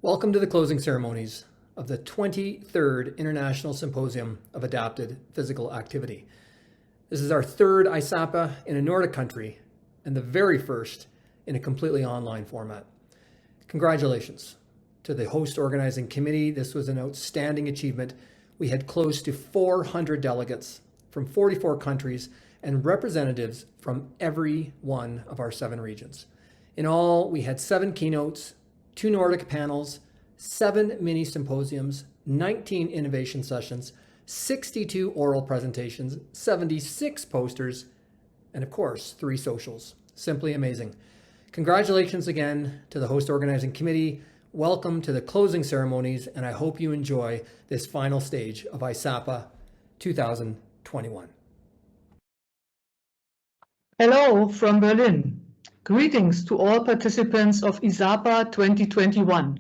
Welcome to the closing ceremonies of the 23rd International Symposium of Adapted Physical Activity. This is our third ISAPA in a Nordic country and the very first in a completely online format. Congratulations to the host organizing committee. This was an outstanding achievement. We had close to 400 delegates from 44 countries and representatives from every one of our 7 regions. In all, we had 7 keynotes, 2 Nordic panels, 7 mini symposiums, 19 innovation sessions, 62 oral presentations, 76 posters, and of course, 3 socials. Simply amazing. Congratulations again to the host organizing committee. Welcome to the closing ceremonies, and I hope you enjoy this final stage of ISAPA 2021. Hello from Berlin. Greetings to all participants of ISAPA 2021.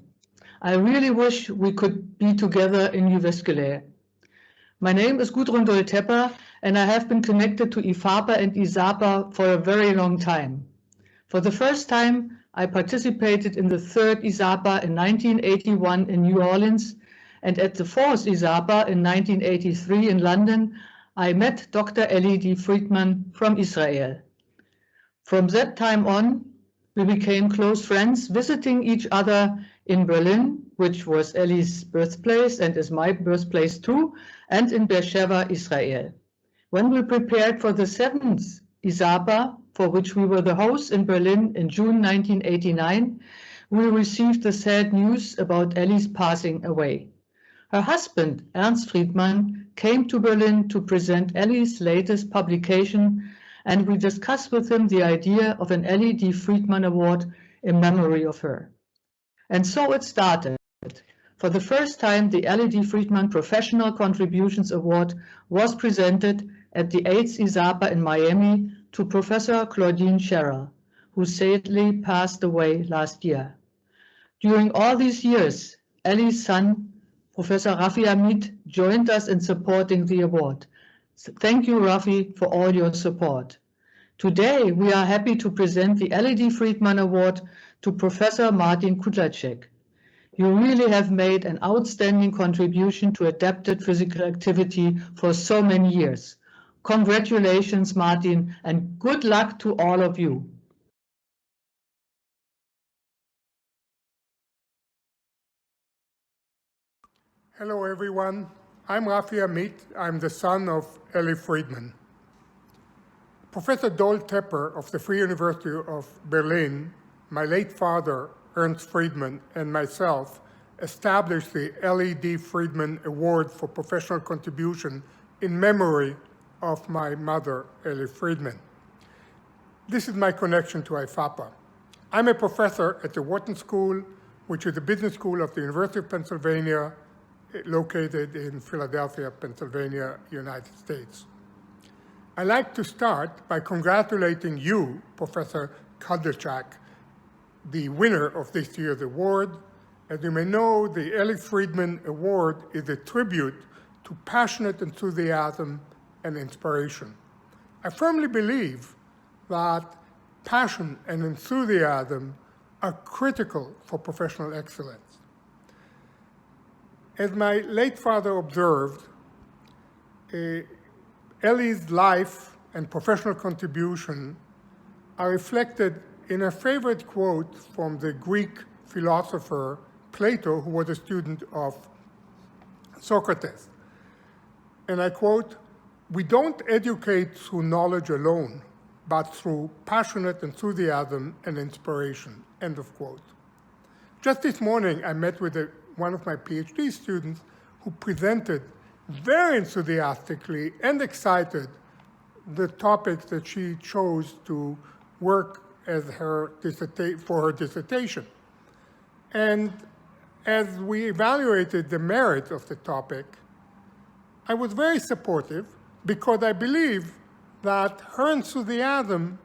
I really wish we could be together in Jyväskylä. My name is Untitled Chapter, and I have been connected to Ifapa and ISAPA for a very long time. For the first time, I participated in the 3rd ISAPA in 1981 in New Orleans, and at the 4th ISAPA in 1983 in London, I met Dr. Ellie Friedman from Israel. From that time on, we became close friends, visiting each other in Berlin, which was Ellie's birthplace and is my birthplace too, and in Beersheba, Israel. When we prepared for the 7th ISAPA, for which we were the hosts in Berlin in June 1989, we received the sad news about Ellie's passing away. Her husband, Ernst Friedman, came to Berlin to present Ellie's latest publication, and we discussed with him the idea of an Ellie D. Friedman Award in memory of her. And so it started. For the first time, the Ellie D. Friedman Professional Contributions Award was presented at the 8th ISAPA in Miami to Professor Claudine Scherrer, who sadly passed away last year. During all these years, Ellie's son, Professor Rafi Amit, joined us in supporting the award. Thank you, Rafi, for all your support. Today, we are happy to present the Ellie D. Friedman Award to Professor Martin Kudleck. You really have made an outstanding contribution to adapted physical activity for so many years. Congratulations, Martin, and good luck to all of you. Hello, everyone. I'm Rafi Amit. I'm the son of Ellie Friedman. Professor Dol Tepper of the Free University of Berlin, my late father, Ernst Friedman, and myself established the Ellie D. Friedman Award for Professional Contribution in memory of my mother, Ellie Friedman. This is my connection to IFAPA. I'm a professor at the Wharton School, which is the business school of the University of Pennsylvania, located in Philadelphia, Pennsylvania, United States. I'd like to start by congratulating you, Professor Kudleck, the winner of this year's award. As you may know, the Ellie Friedman Award is a tribute to passionate enthusiasm and inspiration. I firmly believe that passion and enthusiasm are critical for professional excellence. As my late father observed, Ellie's life and professional contribution are reflected in a favorite quote from the Greek philosopher Plato, who was a student of Socrates. And I quote, "We don't educate through knowledge alone, but through passionate enthusiasm and inspiration," end of quote. Just this morning, I met with one of my PhD students who presented very enthusiastically and excited the topics that she chose to work as for her dissertation. And as we evaluated the merit of the topic, I was very supportive because I believe that her enthusiasm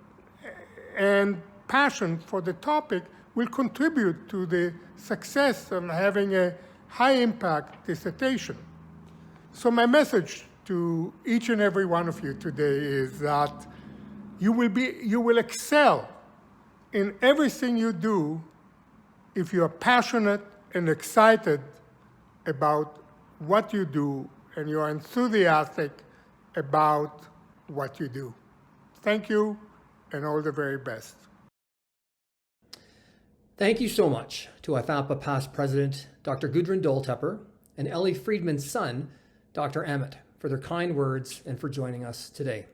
and passion for the topic will contribute to the success of having a high-impact dissertation. So my message to each and every one of you today is that you will excel in everything you do if you are passionate and excited about what you do, and you are enthusiastic about what you do. Thank you, and all the very best. Thank you so much to Ifapa past president, Dr. Gudrun Doltepper, and Ellie Friedman's son, Dr. Emmett, for their kind words and for joining us today.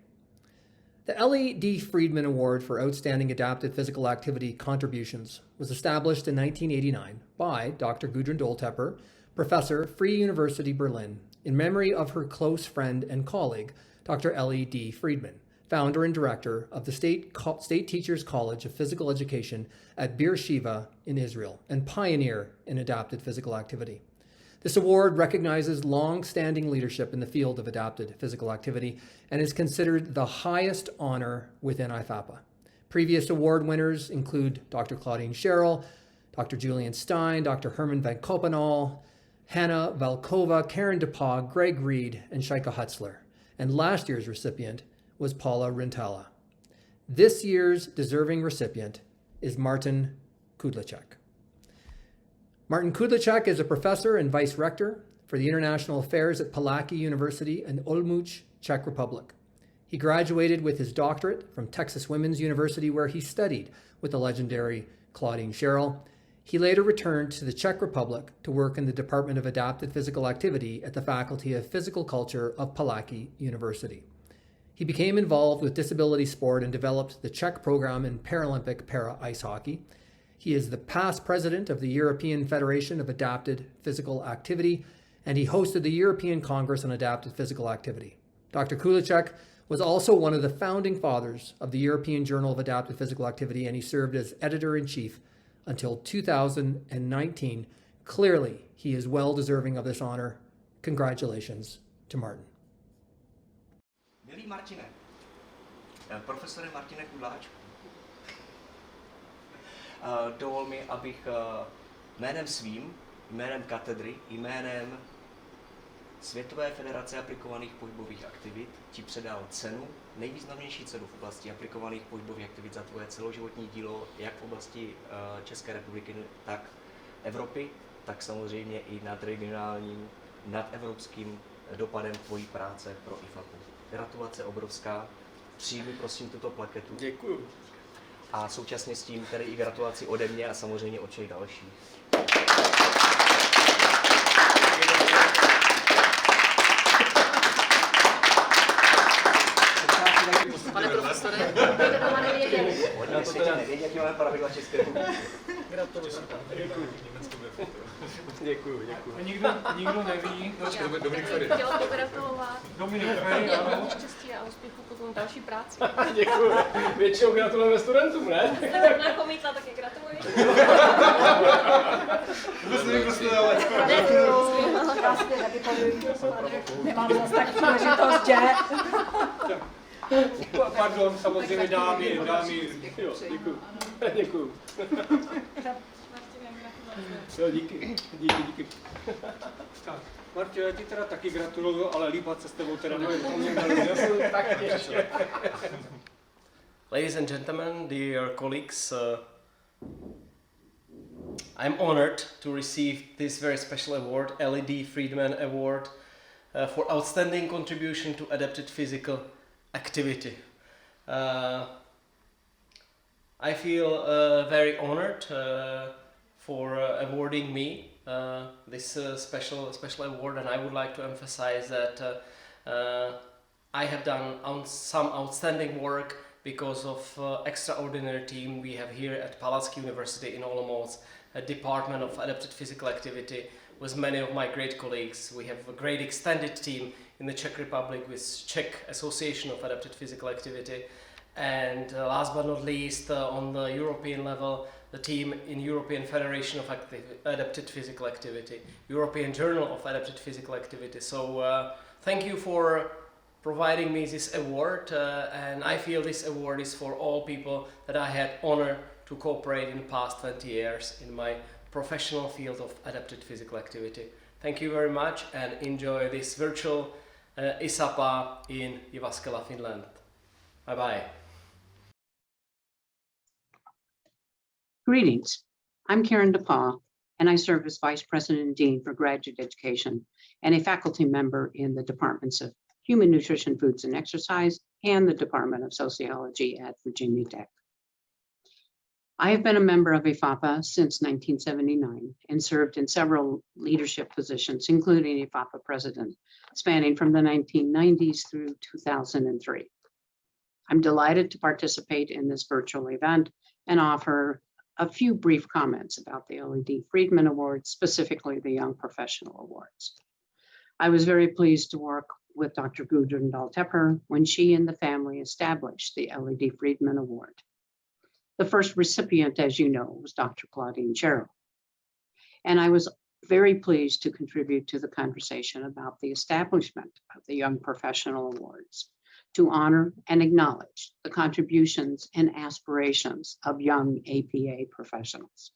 The Ellie D. Friedman Award for Outstanding Adapted Physical Activity Contributions was established in 1989 by Dr. Gudrun Doltepper, Professor, Free University Berlin, in memory of her close friend and colleague, Dr. Ellie D. Friedman, founder and director of the State Teachers College of Physical Education at Beersheba in Israel, and pioneer in adapted physical activity. This award recognizes long-standing leadership in the field of adapted physical activity and is considered the highest honor within Ifapa. Previous award winners include Dr. Claudine Sherrill, Dr. Julian Stein, Dr. Herman Van Kopenal, Hannah Valkova, Karen Depauw, Greg Reed, and Shaika Hutzler. And last year's recipient was Paula Rintala. This year's deserving recipient is Martin Kudleck. Martin Kudleck is a professor and vice rector for the International Affairs at Palacky University in Olomouc, Czech Republic. He graduated with his doctorate from Texas Women's University, where he studied with the legendary Claudine Sherrill. He later returned to the Czech Republic to work in the Department of Adapted Physical Activity at the Faculty of Physical Culture of Palacky University. He became involved with disability sport and developed the Czech program in Paralympic para-ice hockey. He is the past president of the European Federation of Adapted Physical Activity, and he hosted the European Congress on Adapted Physical Activity. Dr. Kudleck was also one of the founding fathers of the European Journal of Adapted Physical Activity, and he served as editor-in-chief until 2019. Clearly, he is well deserving of this honor. Congratulations to Martin. Milý Martine, profesore Martine Kudláčku, dovol mi, abych jménem svým, jménem katedry, jménem Světové federace aplikovaných pohybových aktivit ti předal cenu, nejvýznamnější cenu v oblasti aplikovaných pohybových aktivit za tvoje celoživotní dílo, jak v oblasti České republiky, tak Evropy, tak samozřejmě i nad regionálním, nadevropským dopadem tvojí práce pro Ifapu. Gratulace obrovská, přijmi prosím tuto plaketu. Děkuju. A současně s tím tedy i gratulaci ode mě a samozřejmě od všech dalších. Pane profesore, Oni na světě nevědí, jaký máme pravidla České republiky. Gratuluji. Děkuju. A nikdo neví. Dominik Ferry. chtěla pogratulovat. Dominik Ferry, ano. Hodně štěstí a úspěchu potom další práci. Děkuju. Většinou gratulujeme studentům, ne? Jste zrovna komítla, taky gratuluji. Já si taky povím, nemám zase tak příležitost, že? Pardon, samozřejmě dámy. Jo, děkuju. Jo, díky. Tak, Martě, já ti teda taky gratuluju, ale líbat se s tebou teda nevím. Tak těším. Ladies and gentlemen, dear colleagues, I'm honored to receive this very special award, Ellie D. Friedman Award, for outstanding contribution to adapted physical activity. I feel very honored for awarding me this special award, and I would like to emphasize that I have done some outstanding work because of extraordinary team we have here at Palacky University in Olomouc, a Department of Adapted Physical Activity, with many of my great colleagues. We have a great extended team in the Czech Republic with Czech Association of Adapted Physical Activity, and last but not least, on the European level, the team in European Federation of Adapted Physical Activity, European Journal of Adapted Physical Activity. So thank you for providing me this award, and I feel this award is for all people that I had honor to cooperate in the past 20 years in my professional field of adapted physical activity. Thank you very much and enjoy this virtual ISAPA in Jyväskylä, Finland. Bye bye. Greetings. I'm Karen Depauw, and I serve as Vice President and Dean for Graduate Education and a faculty member in the Departments of Human Nutrition, Foods, and Exercise and the Department of Sociology at Virginia Tech. I have been a member of Ifapa since 1979 and served in several leadership positions, including Ifapa president, spanning from the 1990s through 2003. I'm delighted to participate in this virtual event and offer a few brief comments about the Ellie Friedman Awards, specifically the Young Professional Awards. I was very pleased to work with Dr. Gudrun Dahl-Tepper when she and the family established the Ellie Friedman Award. The first recipient, as you know, was Dr. Claudine Sherrill. And I was very pleased to contribute to the conversation about the establishment of the Young Professional Awards to honor and acknowledge the contributions and aspirations of young APA professionals.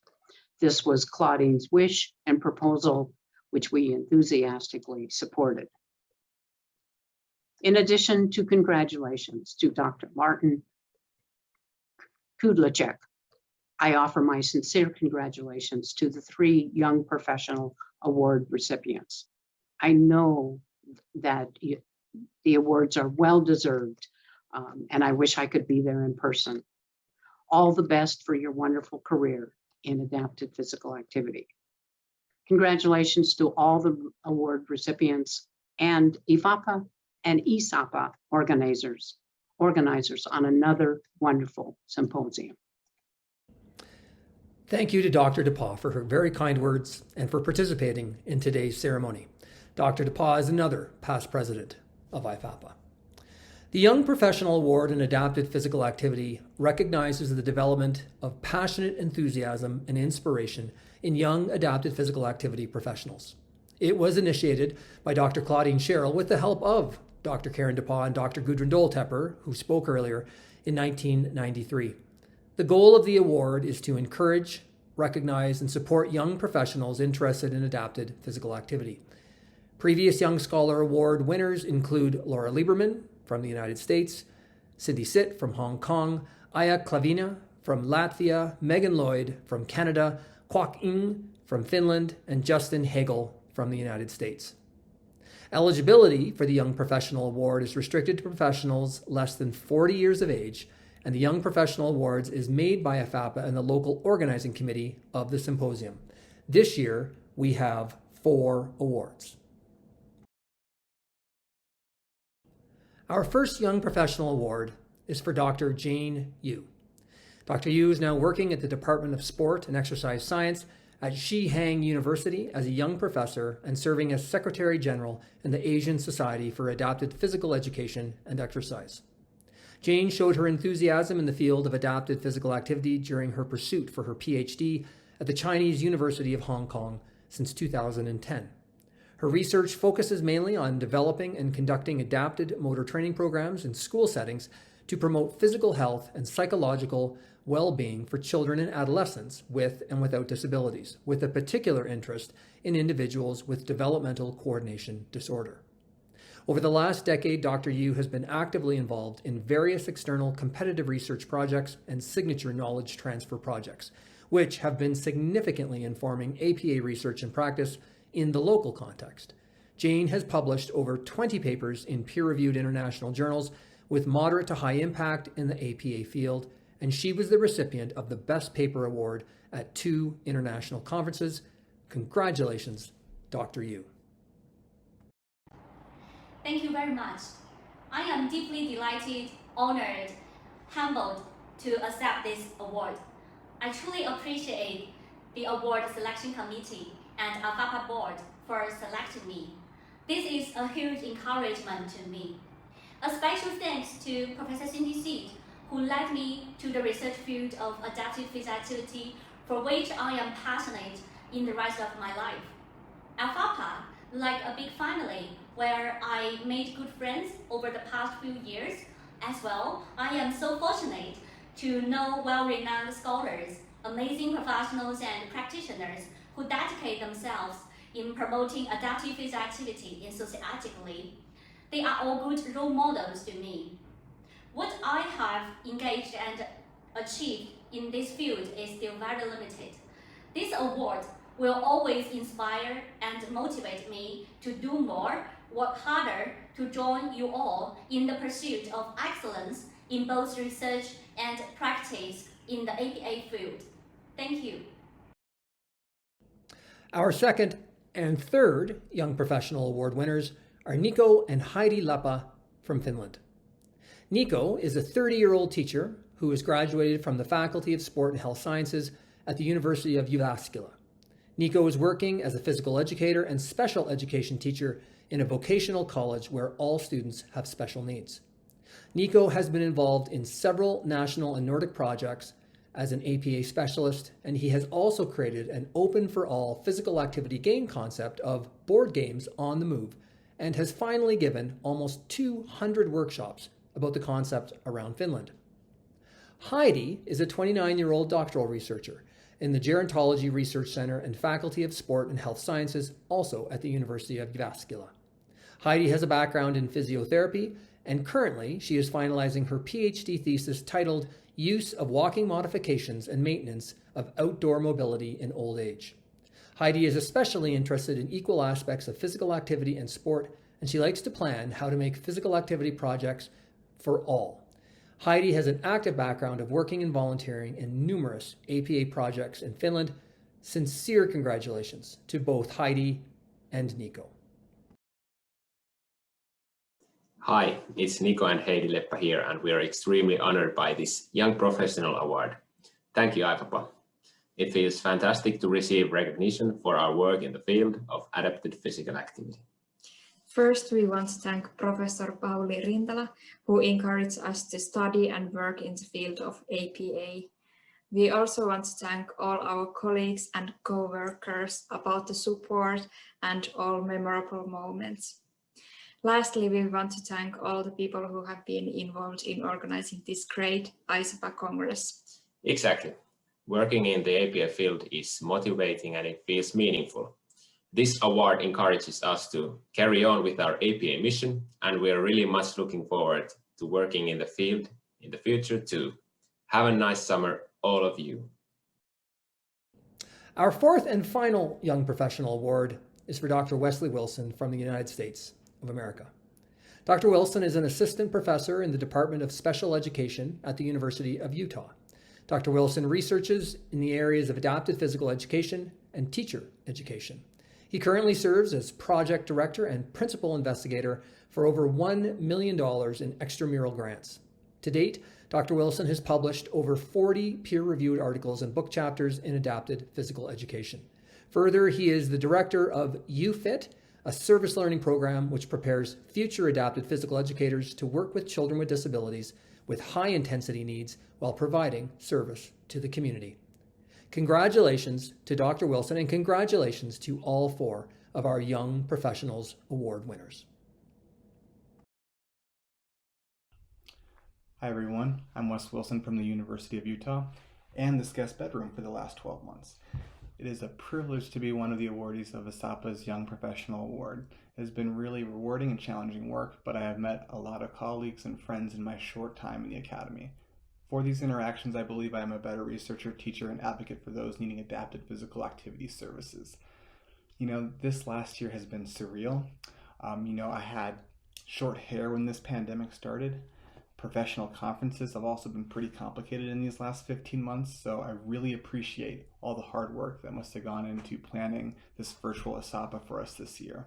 This was Claudine's wish and proposal, which we enthusiastically supported. In addition to congratulations to Dr. Martin Kudleck, I offer my sincere congratulations to the 3 Young Professional Award recipients. I know that the awards are well-deserved, and I wish I could be there in person. All the best for your wonderful career in adapted physical activity. Congratulations to all the award recipients and Ifapa and ISAPA organizers on another wonderful symposium. Thank you to Dr. Depauw for her very kind words and for participating in today's ceremony. Dr. Depauw is another past president of Ifapa. The Young Professional Award in Adapted Physical Activity recognizes the development of passionate enthusiasm and inspiration in young adapted physical activity professionals. It was initiated by Dr. Claudine Sherrill with the help of Dr. Karen Depauw and Dr. Gudrun Dahl-Tepper, who spoke earlier, in 1993. The goal of the award is to encourage, recognize, and support young professionals interested in adapted physical activity. Previous Young Scholar Award winners include Laura Lieberman from the United States, Cindy Sitt from Hong Kong, Aya Klavina from Latvia, Megan Lloyd from Canada, Kwok Ng from Finland, and Justin Hagel from the United States. Eligibility for the Young Professional Award is restricted to professionals less than 40 years of age, and the Young Professional Awards is made by Ifapa and the local organizing committee of the symposium. This year, we have 4 awards. Our first Young Professional Award is for Dr. Jane Yu. Dr. Yu is now working at the Department of Sport and Exercise Science at Shihang University as a young professor and serving as Secretary General in the Asian Society for Adapted Physical Education and Exercise. Jane showed her enthusiasm in the field of adapted physical activity during her pursuit for her PhD at the Chinese University of Hong Kong since 2010. Her research focuses mainly on developing and conducting adapted motor training programs in school settings to promote physical health and psychological well-being for children and adolescents with and without disabilities, with a particular interest in individuals with developmental coordination disorder. Over the last decade, Dr. Yu has been actively involved in various external competitive research projects and signature knowledge transfer projects, which have been significantly informing APA research and practice in the local context. Jane has published over 20 papers in peer-reviewed international journals with moderate to high impact in the APA field, and she was the recipient of the Best Paper Award at 2 international conferences. Congratulations, Dr. Yu. Thank you very much. I am deeply delighted, honored, humbled to accept this award. I truly appreciate the award selection committee and Ifapa board for selecting me. This is a huge encouragement to me. A special thanks to Professor Cindy Sitt, who led me to the research field of adaptive physical activity, for which I am passionate in the rest of my life. Ifapa, like a big family where I made good friends over the past few years. As well, I am so fortunate to know well-renowned scholars, amazing professionals and practitioners who dedicate themselves in promoting adaptive physical activity enthusiastically. They are all good role models to me. What I have engaged and achieved in this field is still very limited. This award will always inspire and motivate me to do more, work harder to join you all in the pursuit of excellence in both research and practice in the APA field. Thank you. Our second and third Young Professional Award winners are Nico and Heidi Lappa from Finland. Nico is a 30-year-old teacher who has graduated from the Faculty of Sport and Health Sciences at the University of Jyväskylä. Nico is working as a physical educator and special education teacher in a vocational college where all students have special needs. Nico has been involved in several national and Nordic projects as an APA specialist, and he has also created an open-for-all physical activity game concept of board games on the move, and has finally given almost 200 workshops about the concept around Finland. Heidi is a 29-year-old doctoral researcher in the Gerontology Research Center and Faculty of Sport and Health Sciences, also at the University of Jyväskylä. Heidi has a background in physiotherapy, and currently she is finalizing her PhD thesis titled Use of Walking Modifications and Maintenance of Outdoor Mobility in Old Age. Heidi is especially interested in equal aspects of physical activity and sport, and she likes to plan how to make physical activity projects for all. Heidi has an active background of working and volunteering in numerous APA projects in Finland. Sincere congratulations to both Heidi and Nico. Hi, it's Nico and Heidi Lappa here, and we are extremely honored by this Young Professional Award. Thank you, Ifapa. It feels fantastic to receive recognition for our work in the field of adapted physical activity. First, we want to thank Professor Pauli Rintala, who encouraged us to study and work in the field of APA. We also want to thank all our colleagues and co-workers about the support and all memorable moments. Lastly, we want to thank all the people who have been involved in organizing this great ISAPA Congress. Exactly. Working in the APA field is motivating and it feels meaningful. This award encourages us to carry on with our APA mission, and we are really much looking forward to working in the field in the future too. Have a nice summer, all of you. Our fourth and final Young Professional Award is for Dr. Wesley Wilson from the United States of America. Dr. Wilson is an assistant professor in the Department of Special Education at the University of Utah. Dr. Wilson researches in the areas of adapted physical education and teacher education. He currently serves as project director and principal investigator for over $1 million in extramural grants. To date, Dr. Wilson has published over 40 peer-reviewed articles and book chapters in adapted physical education. Further, he is the director of UFIT, a service learning program which prepares future adapted physical educators to work with children with disabilities with high-intensity needs while providing service to the community. Congratulations to Dr. Wilson, and congratulations to all four of our Young Professionals Award winners. Hi everyone, I'm Wes Wilson from the University of Utah and this guest bedroom for the last 12 months. It is a privilege to be one of the awardees of Asapa's Young Professional Award. It has been really rewarding and challenging work, but I have met a lot of colleagues and friends in my short time in the Academy. For these interactions, I believe I am a better researcher, teacher, and advocate for those needing adapted physical activity services. This last year has been surreal. I had short hair when this pandemic started. Professional conferences have also been pretty complicated in these last 15 months, so I really appreciate all the hard work that must have gone into planning this virtual ASAPA for us this year.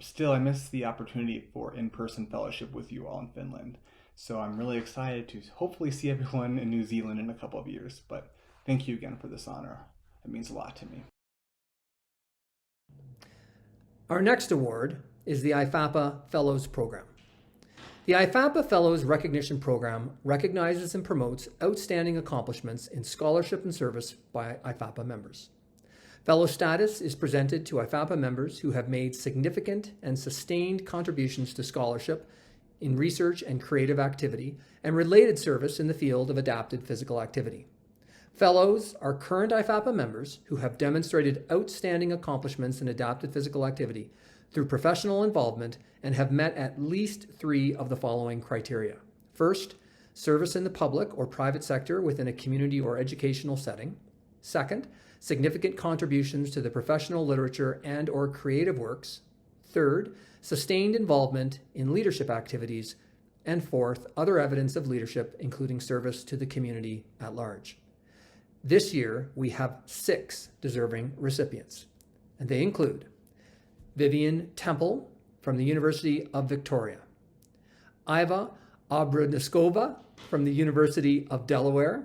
Still, I miss the opportunity for in-person fellowship with you all in Finland, so I'm really excited to hopefully see everyone in New Zealand in a couple of years, but thank you again for this honor. It means a lot to me. Our next award is the Ifapa Fellows Program. The Ifapa Fellows Recognition Program recognizes and promotes outstanding accomplishments in scholarship and service by Ifapa members. Fellow status is presented to Ifapa members who have made significant and sustained contributions to scholarship in research and creative activity and related service in the field of adapted physical activity. Fellows are current Ifapa members who have demonstrated outstanding accomplishments in adapted physical activity through professional involvement and have met at least 3 of the following criteria. First, service in the public or private sector within a community or educational setting. Second, significant contributions to the professional literature and or creative works. Third, sustained involvement in leadership activities. And fourth, other evidence of leadership, including service to the community at large. This year, we have 6 deserving recipients, and they include Vivian Temple from the University of Victoria, Iva Abraniskova from the University of Delaware,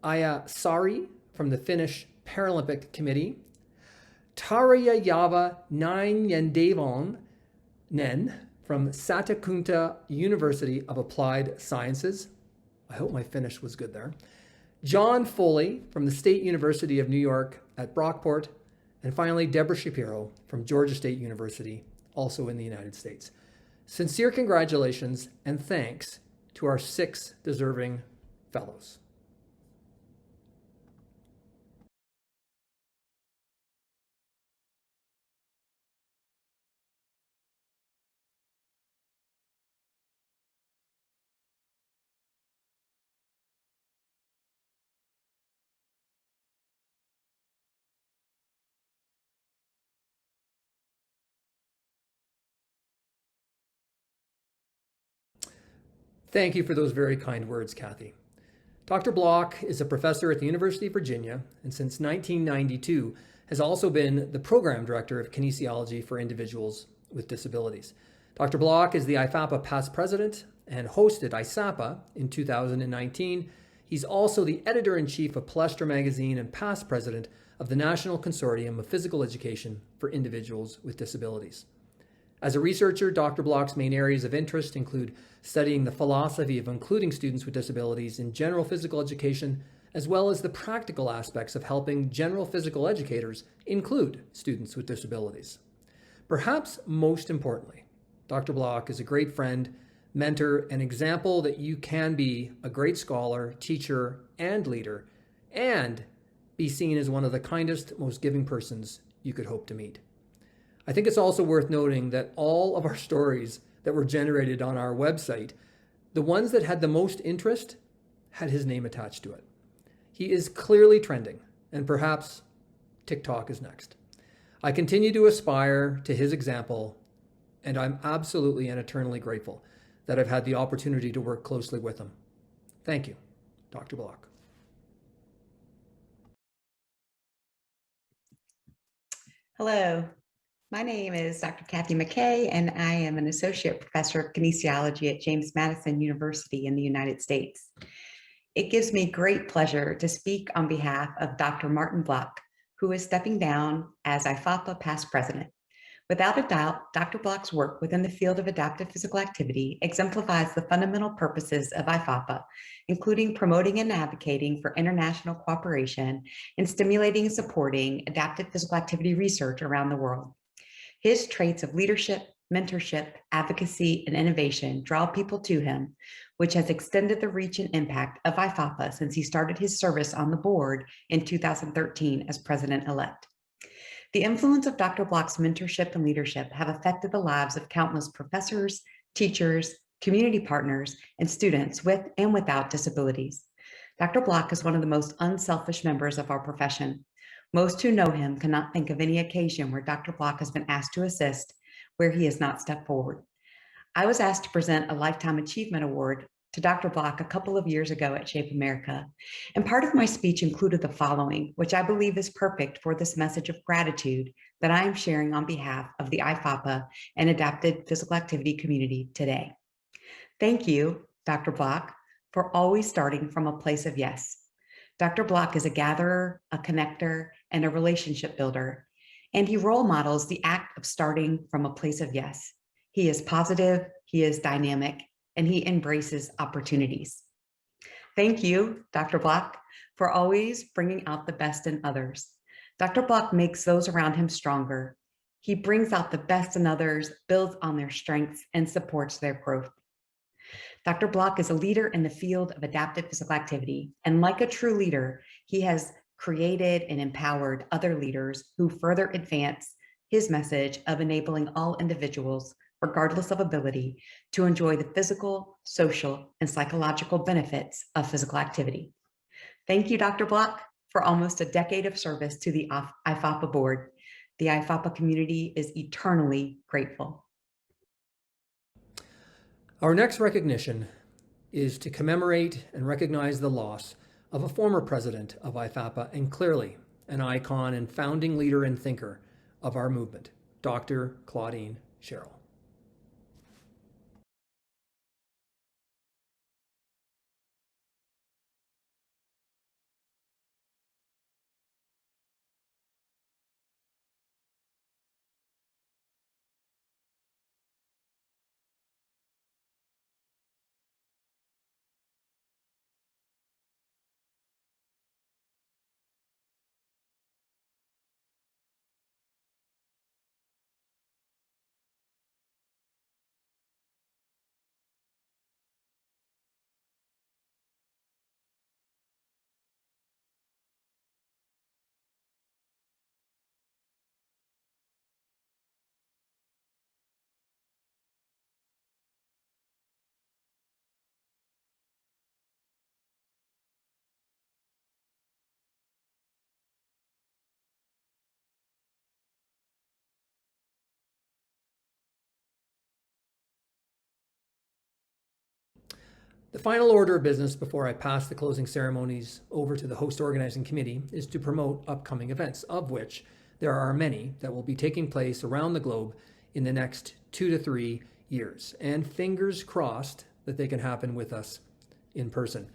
Aya Sari from the Finnish Paralympic Committee, Tarja Java Nainjendevon Nen from Satakunta University of Applied Sciences. I hope my Finnish was good there. John Foley from the State University of New York at Brockport. And finally, Deborah Shapiro from Georgia State University, also in the United States. Sincere congratulations and thanks to our 6 deserving fellows. Thank you for those very kind words, Kathy. Dr. Bloch is a professor at the University of Virginia, and since 1992 has also been the program director of kinesiology for individuals with disabilities. Dr. Bloch is the Ifapa past president and hosted ISAPA in 2019. He's also the editor-in-chief of Palestra magazine and past president of the National Consortium of Physical Education for Individuals with Disabilities. As a researcher, Dr. Bloch's main areas of interest include studying the philosophy of including students with disabilities in general physical education, as well as the practical aspects of helping general physical educators include students with disabilities. Perhaps most importantly, Dr. Bloch is a great friend, mentor, and example that you can be a great scholar, teacher, and leader, and be seen as one of the kindest, most giving persons you could hope to meet. I think it's also worth noting that all of our stories that were generated on our website, the ones that had the most interest had his name attached to it. He is clearly trending, and perhaps TikTok is next. I continue to aspire to his example, and I'm absolutely and eternally grateful that I've had the opportunity to work closely with him. Thank you, Dr. Bloch. Hello. My name is Dr. Kathy Mckay, and I am an associate professor of kinesiology at James Madison University in the United States. It gives me great pleasure to speak on behalf of Dr. Martin Bloch, who is stepping down as Ifapa past president. Without a doubt, Dr. Bloch's work within the field of adaptive physical activity exemplifies the fundamental purposes of Ifapa, including promoting and advocating for international cooperation and stimulating and supporting adaptive physical activity research around the world. His traits of leadership, mentorship, advocacy, and innovation draw people to him, which has extended the reach and impact of Ifapa since he started his service on the board in 2013 as president-elect. The influence of Dr. Bloch's mentorship and leadership have affected the lives of countless professors, teachers, community partners, and students with and without disabilities. Dr. Bloch is one of the most unselfish members of our profession. Most who know him cannot think of any occasion where Dr. Bloch has been asked to assist where he has not stepped forward. I was asked to present a Lifetime Achievement Award to Dr. Bloch a couple of years ago at Shape America, and part of my speech included the following, which I believe is perfect for this message of gratitude that I am sharing on behalf of the Ifapa and adapted physical activity community today. Thank you, Dr. Bloch, for always starting from a place of yes. Dr. Bloch is a gatherer, a connector, and a relationship builder, and he role models the act of starting from a place of yes. He is positive, he is dynamic, and he embraces opportunities. Thank you, Dr. Bloch, for always bringing out the best in others. Dr. Bloch makes those around him stronger. He brings out the best in others, builds on their strengths, and supports their growth. Dr. Bloch is a leader in the field of adaptive physical activity, and like a true leader, he has created and empowered other leaders who further advance his message of enabling all individuals, regardless of ability, to enjoy the physical, social, and psychological benefits of physical activity. Thank you, Dr. Bloch, for almost a decade of service to the Ifapa board. The Ifapa community is eternally grateful. Our next recognition is to commemorate and recognize the loss of a former president of Ifapa and clearly an icon and founding leader and thinker of our movement, Dr. Claudine Sherrill. The final order of business before I pass the closing ceremonies over to the host organizing committee is to promote upcoming events, of which there are many that will be taking place around the globe in the next 2 to 3 years, and fingers crossed that they can happen with us in person.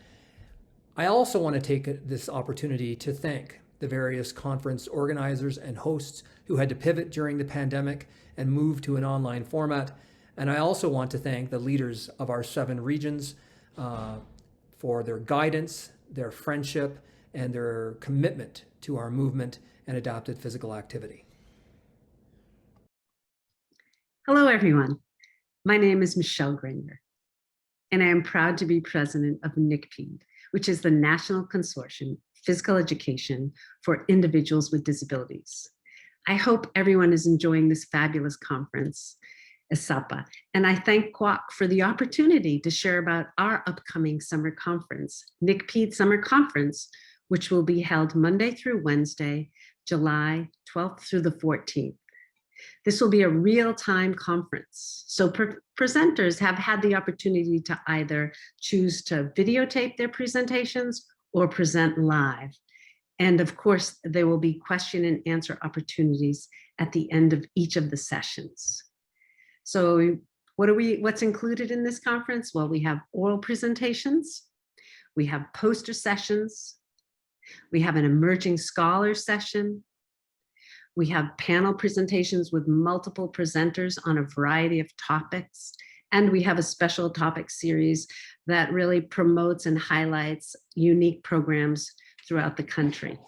I also want to take this opportunity to thank the various conference organizers and hosts who had to pivot during the pandemic and move to an online format. And I also want to thank the leaders of our 7 regions for their guidance, their friendship, and their commitment to our movement and adapted physical activity. Hello, everyone. My name is Michelle Granger, and I am proud to be president of NICPED, which is the National Consortium of Physical Education for Individuals with Disabilities. I hope everyone is enjoying this fabulous conference, ISAPA, and I thank Kwok for the opportunity to share about our upcoming summer conference, NICPED Summer Conference, which will be held Monday through Wednesday, July 12th through the 14th. This will be a real-time conference, so presenters have had the opportunity to either choose to videotape their presentations or present live. And of course, there will be question and answer opportunities at the end of each of the sessions. So what's included in this conference? Well, we have oral presentations, we have poster sessions, we have an emerging scholar session, we have panel presentations with multiple presenters on a variety of topics, and we have a special topic series that really promotes and highlights unique programs throughout the country.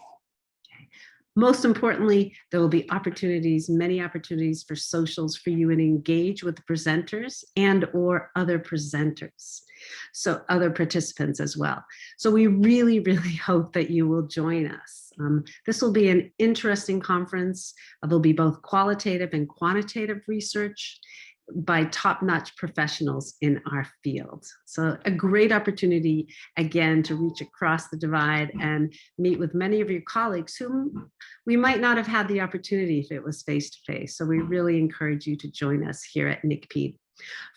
Most importantly, there will be opportunities, many opportunities for socials for you to engage with the presenters and or other presenters, so other participants as well. So we really, really hope that you will join us. This will be an interesting conference. There'll be both qualitative and quantitative research by top-notch professionals in our field. So a great opportunity, again, to reach across the divide and meet with many of your colleagues whom we might not have had the opportunity if it was face-to-face. So we really encourage you to join us here at NICPED.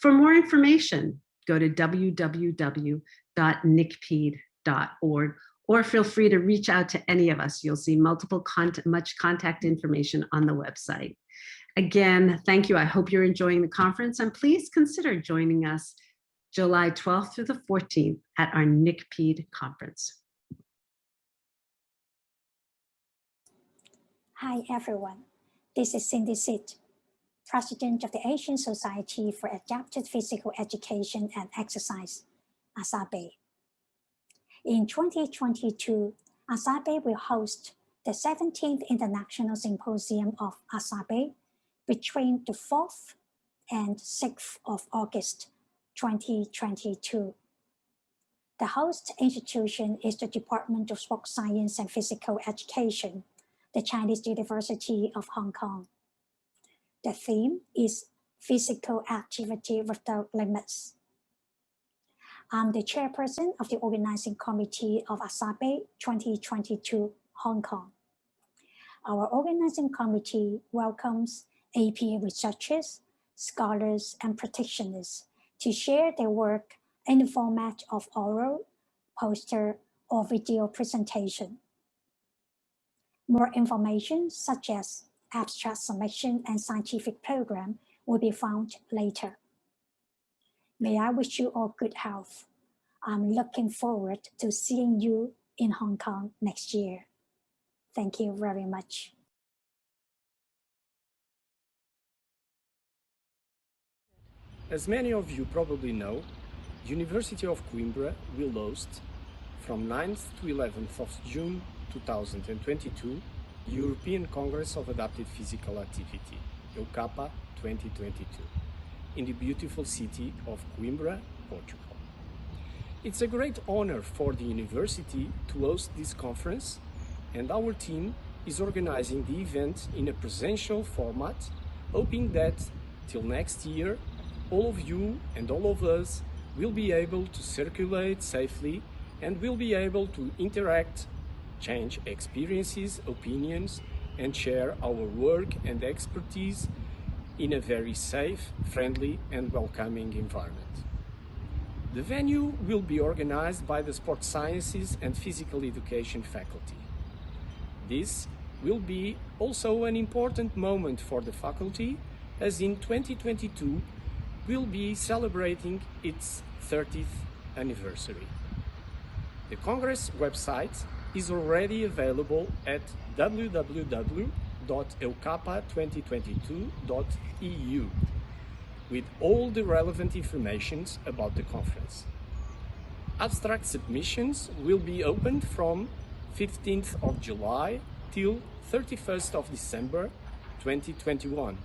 For more information, go to www.nicped.org or feel free to reach out to any of us. You'll see much contact information on the website. Again, thank you. I hope you're enjoying the conference, and please consider joining us July 12th through the 14th at our NICPED conference. Hi, everyone. This is Cindy Sid, President of the Asian Society for Adapted Physical Education and Exercise, Asape. In 2022, Asape will host the 17th International Symposium of Asape between the 4th and 6th of August 2022. The host institution is the Department of Sports Science and Physical Education, the Chinese University of Hong Kong. The theme is Physical Activity Without Limits. I'm the chairperson of the organizing committee of Asape 2022, Hong Kong. Our organizing committee welcomes APA researchers, scholars, and practitioners to share their work in the format of oral, poster, or video presentation. More information, such as abstract submission and scientific program, will be found later. May I wish you all good health. I'm looking forward to seeing you in Hong Kong next year. Thank you very much. As many of you probably know, University of Coimbra will host from 9th to 11th of June 2022 the European Congress of Adapted Physical Activity, EUCAPA 2022, in the beautiful city of Coimbra, Portugal. It's a great honor for the university to host this conference, and our team is organizing the event in a presential format, hoping that till next year all of you and all of us will be able to circulate safely and will be able to interact, change experiences, opinions, and share our work and expertise in a very safe, friendly, and welcoming environment. The venue will be organized by the Sports Sciences and Physical Education faculty. This will be also an important moment for the faculty, as in 2022 we'll be celebrating its 30th anniversary. The Congress website is already available at www.eucapa2022.eu with all the relevant information about the conference. Abstract submissions will be opened from 15th of July till 31st of December 2021,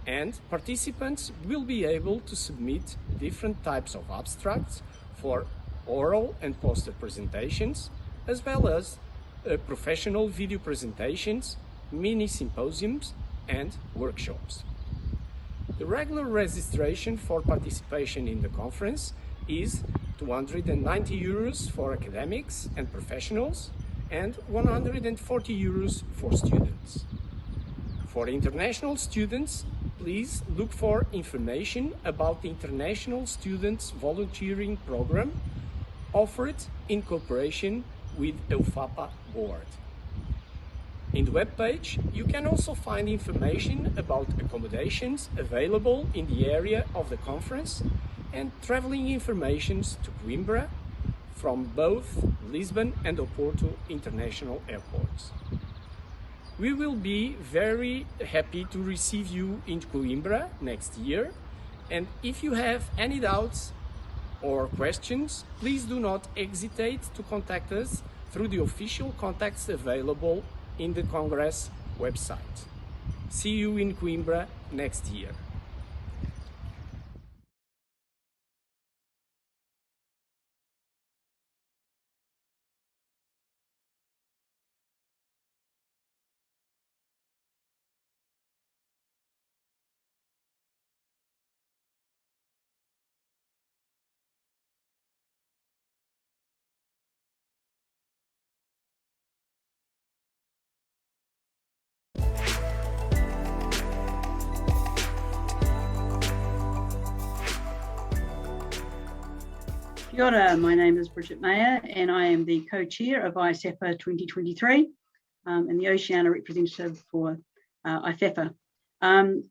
and participants will be able to submit different types of abstracts for oral and poster presentations, as well as professional video presentations, mini symposiums, and workshops. The regular registration for participation in the conference is 290 euros for academics and professionals, and 140 euros for students. For international students, please look for information about the International Students Volunteering Program offered in cooperation with Ifapa Board. In the webpage, you can also find information about accommodations available in the area of the conference and traveling information to Coimbra from both Lisbon and Oporto international airports. We will be very happy to receive you in Coimbra next year, and if you have any doubts or questions, please do not hesitate to contact us through the official contacts available in the Congress website. See you in Coimbra next year. Kia ora, my name is Bridget Mayer and I am the co-chair of ISAPA 2023 and the Oceania representative for IFAPA,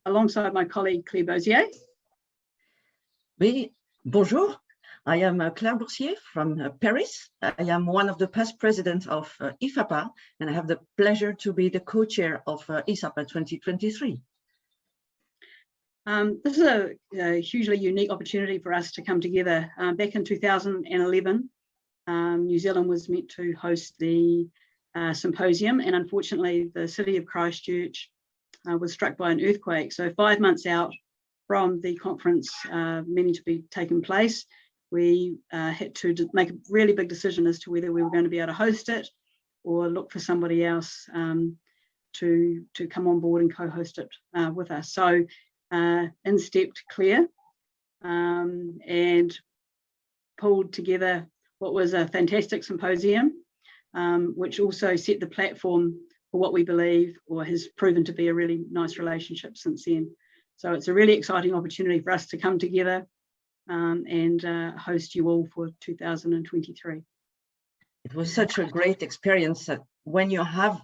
alongside my colleague Claire Bozier. Oui, bonjour. I am Claire Boursier from Paris. I am one of the past presidents of Ifapa, and I have the pleasure to be the co-chair of ISAPA 2023. This is a hugely unique opportunity for us to come together. Back in 2011, New Zealand was meant to host the symposium, and unfortunately the city of Christchurch was struck by an earthquake. So 5 months out from the conference meaning to be taking place, we had to make a really big decision as to whether we were going to be able to host it or look for somebody else to come on board and co-host it with us. So in stepped Claire and pulled together what was a fantastic symposium. which also set the platform for what we believe or has proven to be a really nice relationship since then. So it's a really exciting opportunity for us to come together and host you all for 2023. It was such a great experience that when you have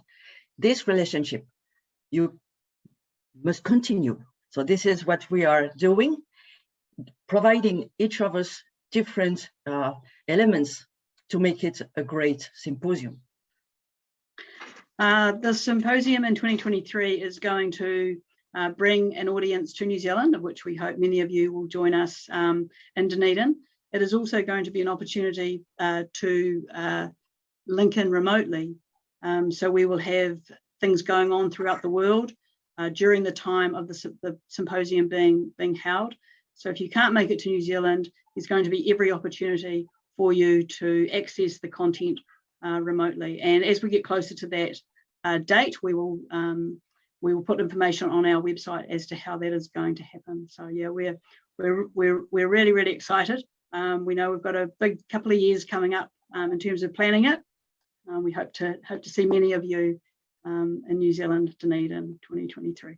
this relationship, you must continue. So this is what we are doing, providing each of us different elements to make it a great symposium. The symposium in 2023 is going to bring an audience to New Zealand, of which we hope many of you will join us in Dunedin. It is also going to be an opportunity to link in remotely. So we will have things going on throughout the world during the time of the symposium being held. So if you can't make it to New Zealand, there's going to be every opportunity for you to access the content remotely. And as we get closer to that date, we will put information on our website as to how that is going to happen. So yeah, we're really, really excited. We know we've got a big couple of years coming up in terms of planning it. We hope to see many of you in New Zealand, Dunedin, 2023.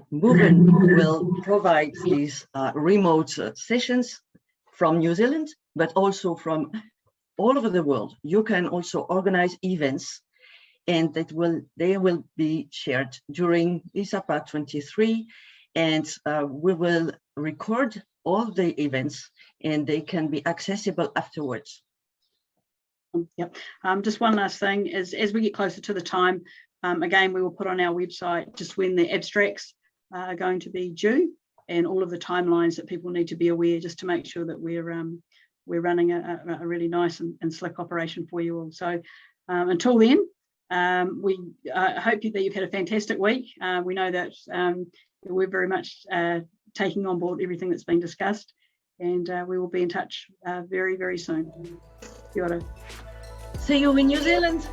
Movement will provide these remote sessions from New Zealand, but also from all over the world. You can also organize events, and they will be shared during ISAPA 23, and we will record all the events, and they can be accessible afterwards. Yep. Just one last thing is, as we get closer to the time, again, we will put on our website just when the abstracts are going to be due and all of the timelines that people need to be aware, just to make sure that we're running a really nice and slick operation for you all. So until then, we hope that you've had a fantastic week. We know that we're very much taking on board everything that's been discussed, and we will be in touch very, very soon. Kia ora. See you in New Zealand.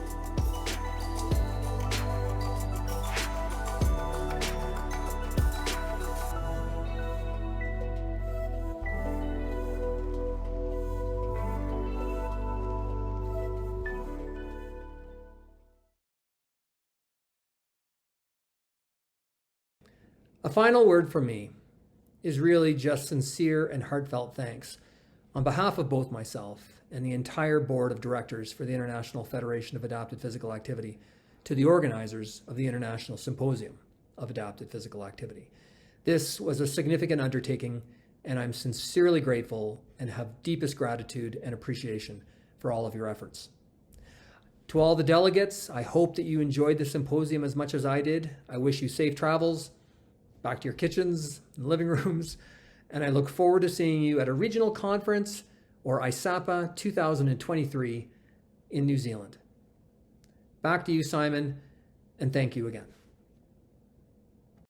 A final word from me is really just sincere and heartfelt thanks on behalf of both myself and the entire board of directors for the International Federation of Adapted Physical Activity to the organizers of the International Symposium of Adapted Physical Activity. This was a significant undertaking, and I'm sincerely grateful and have deepest gratitude and appreciation for all of your efforts. To all the delegates, I hope that you enjoyed the symposium as much as I did. I wish you safe travels back to your kitchens and living rooms, and I look forward to seeing you at a regional conference or ISAPA 2023 in New Zealand. Back to you, Simon, and thank you again.